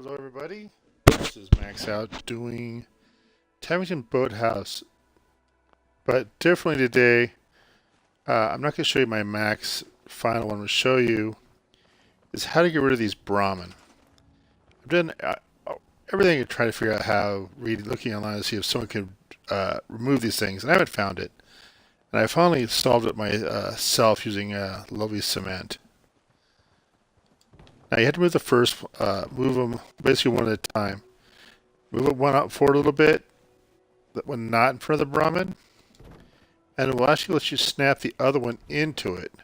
Hello everybody, this is MaxOut doing Taffington Boathouse, but differently today. I'm not going to show you my Max final one. I'm going to show you is how to get rid of these brahmin. I've done everything to try to figure out how, looking online to see if someone can remove these things, and I haven't found it. And I finally solved it myself using lovely cement. Now you have to move the first, move them basically one at a time. Move it one out forward a little bit, that one not in front of the brahmin, and it will actually let you snap the other one into it.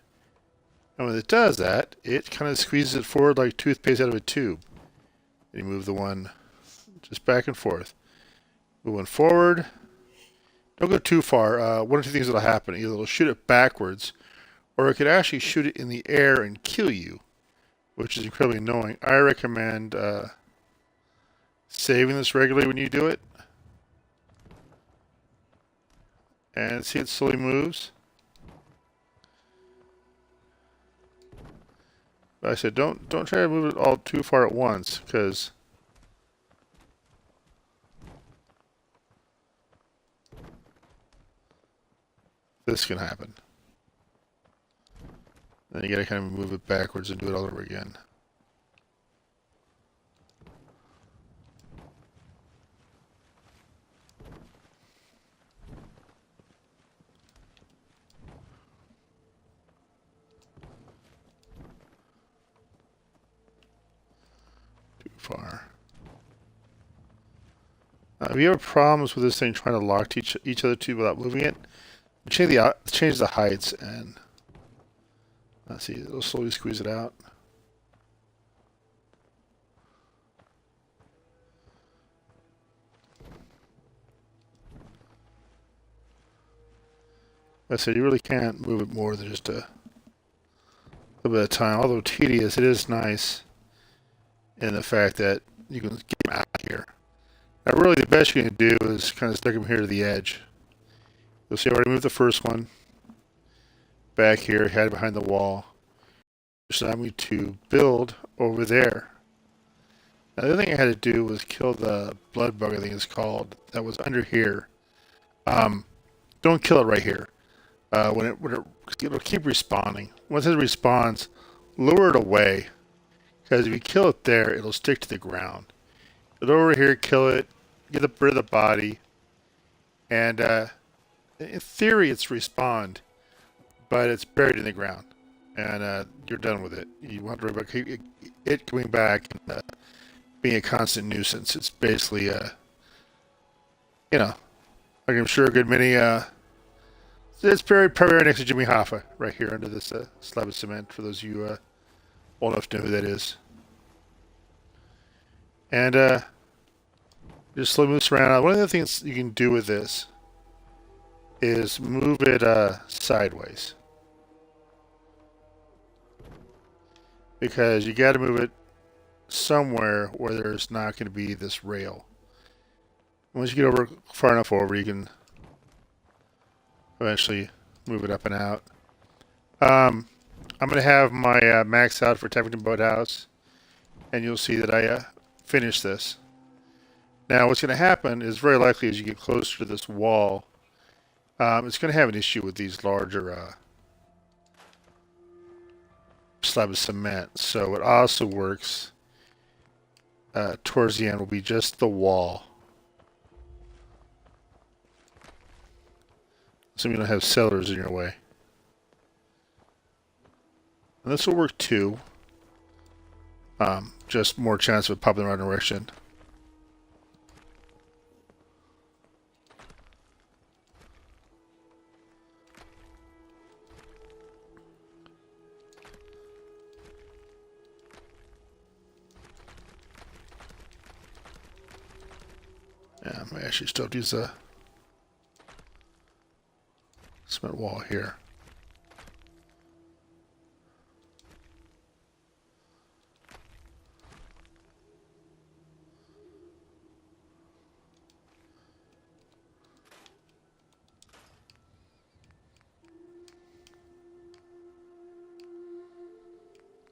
And when it does that, it kind of squeezes it forward like toothpaste out of a tube. And you move the one just back and forth. Move one forward. Don't go too far. One or two things that'll happen. Either it'll shoot it backwards, or it could actually shoot it in the air and kill you, which is incredibly annoying. I recommend saving this regularly when you do it. And see, it slowly moves. But I said, don't try to move it all too far at once, because this can happen. Then you gotta kind of move it backwards and do it all over again. Too far. If you have problems with this thing trying to lock to each other two without moving it, change the heights, and let's see, it'll slowly squeeze it out. I said you really can't move it more than just a little bit of time. Although tedious, it is nice in the fact that you can get them out of here. Now, really, the best you can do is kind of stick them here to the edge. You'll see I already moved the first one back here, had it behind the wall. Just allowed me to build over there. Now, the other thing I had to do was kill the blood bug, I think it's called, that was under here. Don't kill it right here. It'll keep respawning. Once it respawns, lure it away, because if you kill it there, it'll stick to the ground. Get over here, kill it, get rid of the body, and in theory, it's respawned, but it's buried in the ground, and you're done with it. You want to worry about it coming back and being a constant nuisance. It's basically, like I'm sure a good many. It's primarily next to Jimmy Hoffa, right here under this slab of cement, for those of you old enough to know who that is. And just slowly moves around. One of the things you can do with this is move it sideways. Because you got to move it somewhere where there's not going to be this rail. Once you get over far enough over, you can eventually move it up and out. I'm going to have my MaxOut for Taffington Boathouse, and you'll see that I finished this. Now, what's going to happen is very likely as you get closer to this wall, it's going to have an issue with these larger slab of cement. So it also works towards the end will be just the wall. So you don't have cellars in your way. And this will work too. Just more chance of popping in the right direction. Yeah, I may actually still use the cement wall here.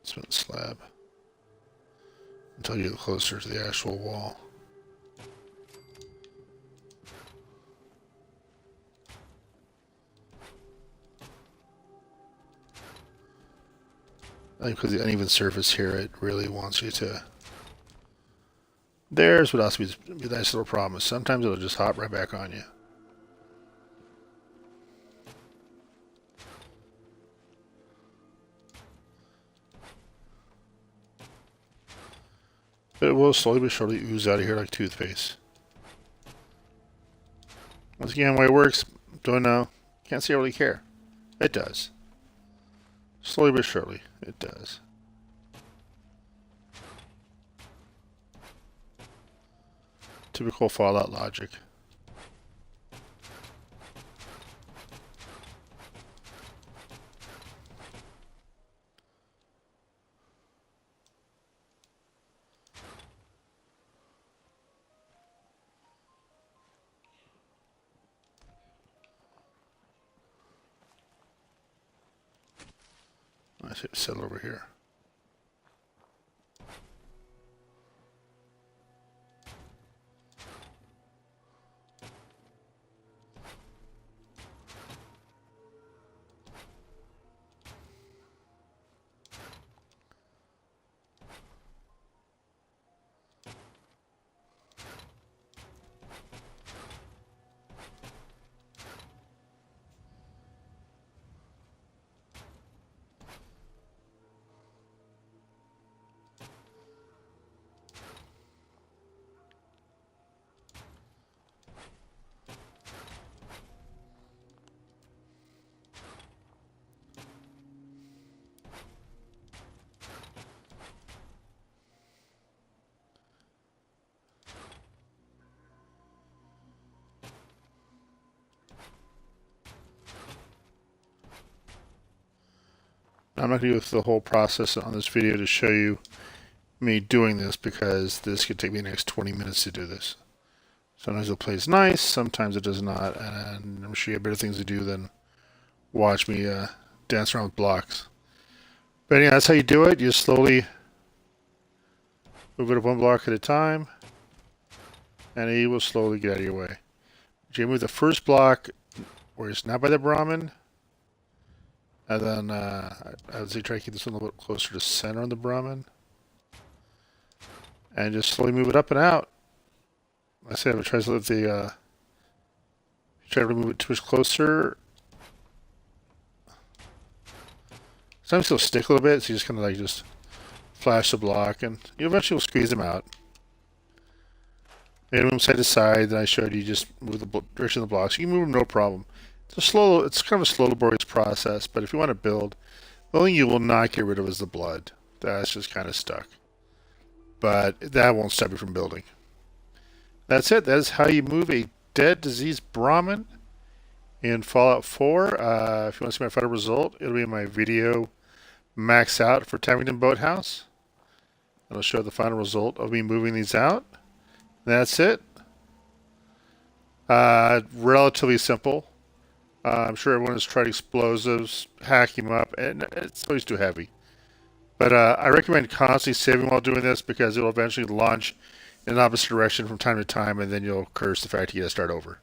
Cement slab. until you get closer to the actual wall. I think because the uneven surface here, it really wants you to. There's what else would be a nice little problem. Sometimes it'll just hop right back on you. But it will slowly but surely ooze out of here like toothpaste. Once again, why it works, don't know. Can't say I really care. It does. Slowly but surely, it does. Typical Fallout logic. I should settle over here. I'm not going to go through the whole process on this video to show you me doing this because this could take me the next 20 minutes to do this. Sometimes it plays nice, sometimes it does not, and I'm sure you have better things to do than watch me dance around with blocks. But anyway, that's how you do it. You just slowly move it up one block at a time, and he will slowly get out of your way. You move the first block where it's not by the brahmin, and then I would say try to keep this one a little bit closer to center on the brahmin, and just slowly move it up and out. I say I would try to let the try to move it too much closer. Sometimes it'll stick a little bit, so you just kind of like just flash the block, and you eventually will squeeze them out. And move them side to side. Then I showed you just move the direction of the blocks. You can move them no problem. It's kind of a slow, laborious process. But if you want to build, the only thing you will not get rid of is the blood. That's just kind of stuck. But that won't stop you from building. That's it. That is how you move a dead, diseased brahmin in Fallout 4. If you want to see my final result, it'll be in my video MaxOut for Taffington Boathouse. It'll show the final result of me moving these out. That's it. Relatively simple. I'm sure everyone has tried explosives, hacking them up, and it's always too heavy. But I recommend constantly saving while doing this because it will eventually launch in an opposite direction from time to time, and then you'll curse the fact you got to start over.